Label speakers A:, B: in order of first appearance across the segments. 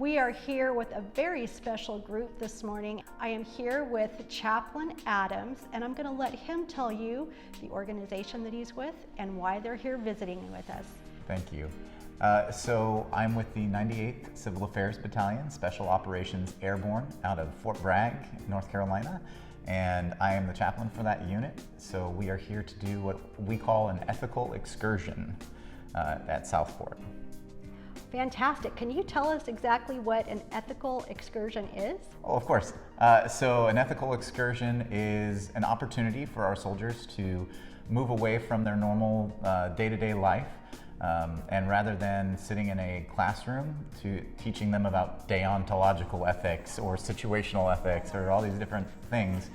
A: We are here with a very special group this morning. I am here with Chaplain Adams, and I'm going to let him tell you the organization that he's with and why they're here visiting with us.
B: Thank you. So I'm with the 98th Civil Affairs Battalion, Special Operations Airborne out of Fort Bragg, North Carolina, and I am the chaplain for that unit. So we are here to do what we call an ethical excursion at Southport.
A: Fantastic. Can you tell us exactly what an ethical excursion is?
B: Oh, of course. So an ethical excursion is an opportunity for our soldiers to move away from their normal day-to-day life, and rather than sitting in a classroom to teaching them about deontological ethics or situational ethics or all these different things,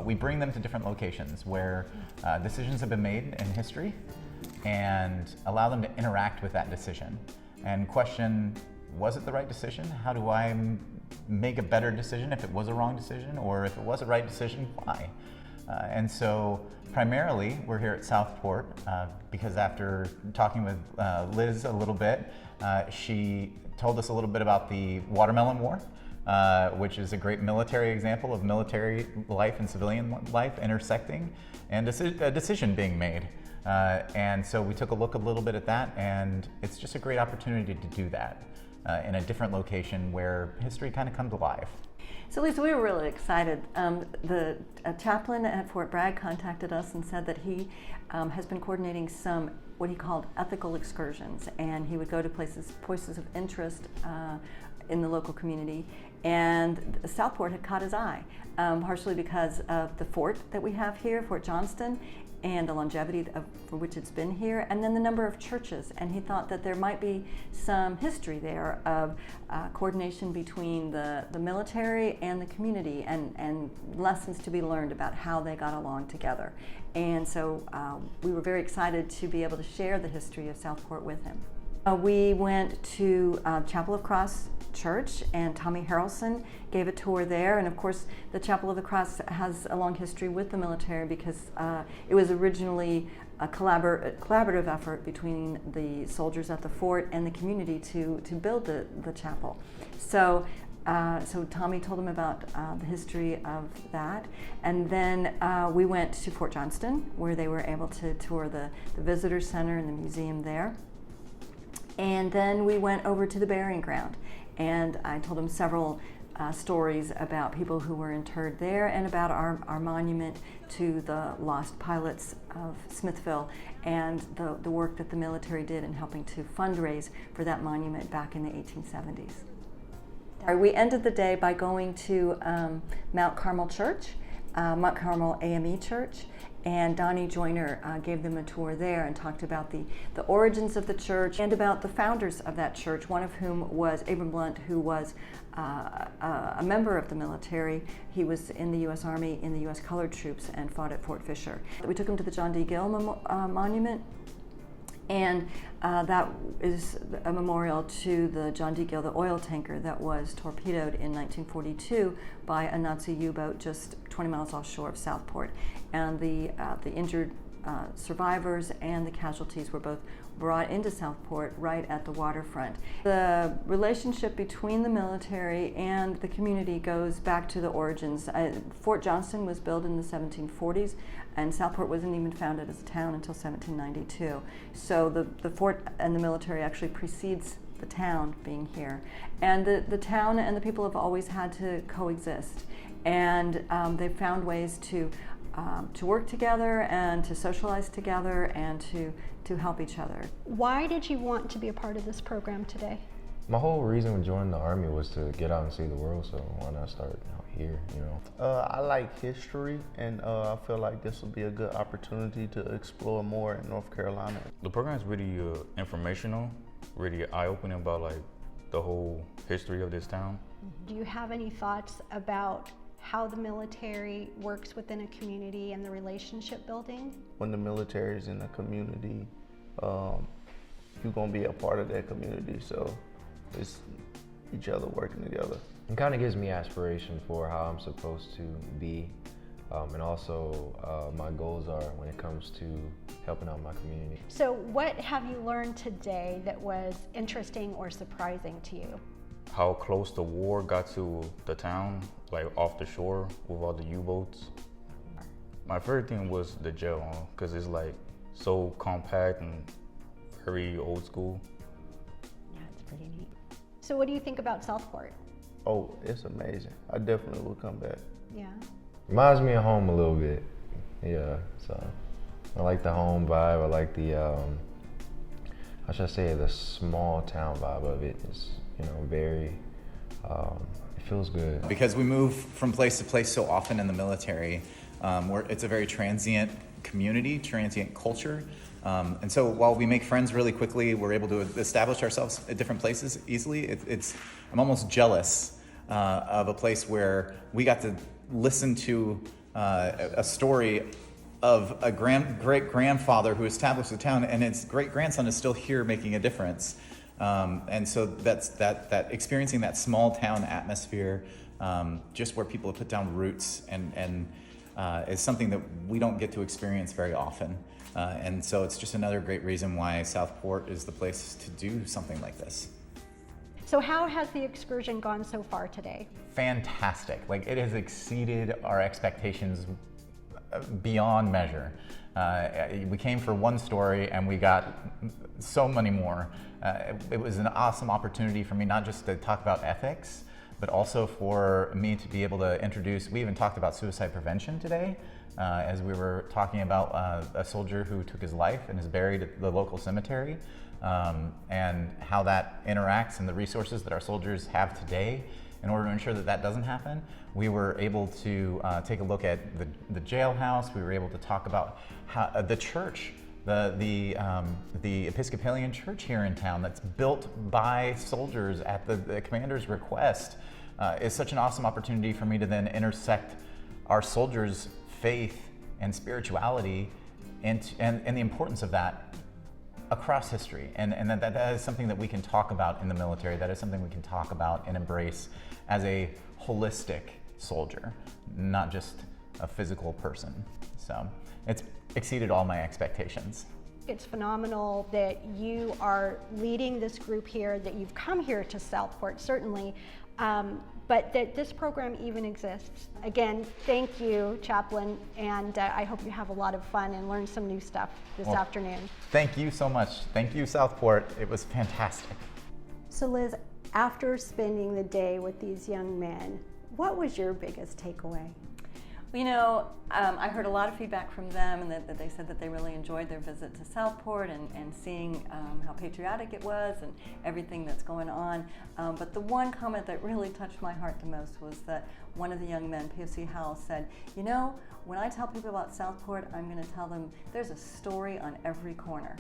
B: we bring them to different locations where decisions have been made in history and allow them to interact with that decision and question, was it the right decision? How do I make a better decision if it was a wrong decision, or if it was a right decision, why? And so primarily we're here at Southport because after talking with Liz a little bit, she told us a little bit about the Watermelon War, which is a great military example of military life and civilian life intersecting and a decision being made. And so we took a look a little bit at that, and it's just a great opportunity to do that in a different location where history kind of comes alive.
C: So Lisa, we were really excited. The chaplain at Fort Bragg contacted us and said that he has been coordinating some what he called ethical excursions, and he would go to places of interest in the local community, and Southport had caught his eye, partially because of the fort that we have here, Fort Johnston, and the longevity for which it's been here, and then the number of churches. And he thought that there might be some history there of coordination between the military and the community, and lessons to be learned about how they got along together. And so we were very excited to be able to share the history of Southport with him. We went to Chapel of Cross Church, and Tommy Harrelson gave a tour there. And of course, the Chapel of the Cross has a long history with the military because it was originally a collaborative effort between the soldiers at the fort and the community to build the chapel. So Tommy told him about the history of that. And then we went to Fort Johnston, where they were able to tour the visitor center and the museum there. And then we went over to the burying ground, and I told him several stories about people who were interred there and about our monument to the lost pilots of Smithville and the work that the military did in helping to fundraise for that monument back in the 1870s. We ended the day by going to Mount Carmel Church, Mount Carmel AME Church, and Donnie Joyner gave them a tour there and talked about the origins of the church and about the founders of that church, one of whom was Abram Blunt, who was a member of the military. He was in the U.S. Army, in the U.S. Colored Troops, and fought at Fort Fisher. We took him to the John D. Gill Monument, and that is a memorial to the John D. Gill, the oil tanker that was torpedoed in 1942 by a Nazi U-boat just 20 miles offshore of Southport. And the injured survivors and the casualties were both brought into Southport right at the waterfront. The relationship between the military and the community goes back to the origins. Fort Johnston was built in the 1740s, and Southport wasn't even founded as a town until 1792. So the fort and the military actually precedes the town being here. And the town and the people have always had to coexist. And they've found ways to work together and to socialize together and to help each other.
A: Why did you want to be a part of this program today?
D: My whole reason for joining the Army was to get out and see the world, so why not start here, you know?
E: I like history, and I feel like this will be a good opportunity to explore more in North Carolina.
F: The program is really informational, really eye-opening about like the whole history of this town.
A: Do you have any thoughts about how the military works within a community and the relationship building?
E: When the military is in a community, you're going to be a part of that community, so it's each other working together.
D: It kind of gives me aspiration for how I'm supposed to be, and also my goals are when it comes to helping out my community.
A: So what have you learned today that was interesting or surprising to you?
F: how close the war got to the town, like off the shore with all the U-boats. My favorite thing was the jail, because it's like so compact and very old school.
A: Yeah, it's pretty neat. So what do you think about Southport?
E: Oh, it's amazing. I definitely will come back.
A: Yeah.
D: Reminds me of home a little bit. Yeah, so I like the home vibe. I like the, how should I say, the small town vibe of it. It's, you know, very, it feels good.
B: Because we move from place to place so often in the military, it's a very transient community, transient culture. And so while we make friends really quickly, we're able to establish ourselves at different places easily. I'm almost jealous of a place where we got to listen to a story of a great-grandfather who established the town, and his great-grandson is still here making a difference. And so that's that experiencing that small town atmosphere, just where people have put down roots, and is something that we don't get to experience very often. And so it's just another great reason why Southport is the place to do something like this.
A: So how has the excursion gone so far today?
B: Fantastic. Like, it has exceeded our expectations beyond measure. We came for one story and we got so many more. It was an awesome opportunity for me, not just to talk about ethics, but also for me to be able to introduce, we even talked about suicide prevention today, as we were talking about a soldier who took his life and is buried at the local cemetery, and how that interacts and the resources that our soldiers have today in order to ensure that that doesn't happen. We were able to take a look at the jailhouse. We were able to talk about how the church, the Episcopalian church here in town that's built by soldiers at the commander's request, is such an awesome opportunity for me to then intersect our soldiers' faith and spirituality and the importance of that across history, and that is something that we can talk about in the military. That is something we can talk about and embrace as a holistic soldier, not just a physical person. So it's exceeded all my expectations.
A: It's phenomenal that you are leading this group here, that you've come here to Southport, certainly, but that this program even exists. Again, thank you, Chaplain, and I hope you have a lot of fun and learn some new stuff this afternoon.
B: Thank you so much. Thank you, Southport. It was fantastic.
A: So Liz, after spending the day with these young men, what was your biggest takeaway?
C: Well, you know, I heard a lot of feedback from them, and that they said that they really enjoyed their visit to Southport and seeing how patriotic it was and everything that's going on. But the one comment that really touched my heart the most was that one of the young men, POC Howell, said, you know, when I tell people about Southport, I'm going to tell them there's a story on every corner.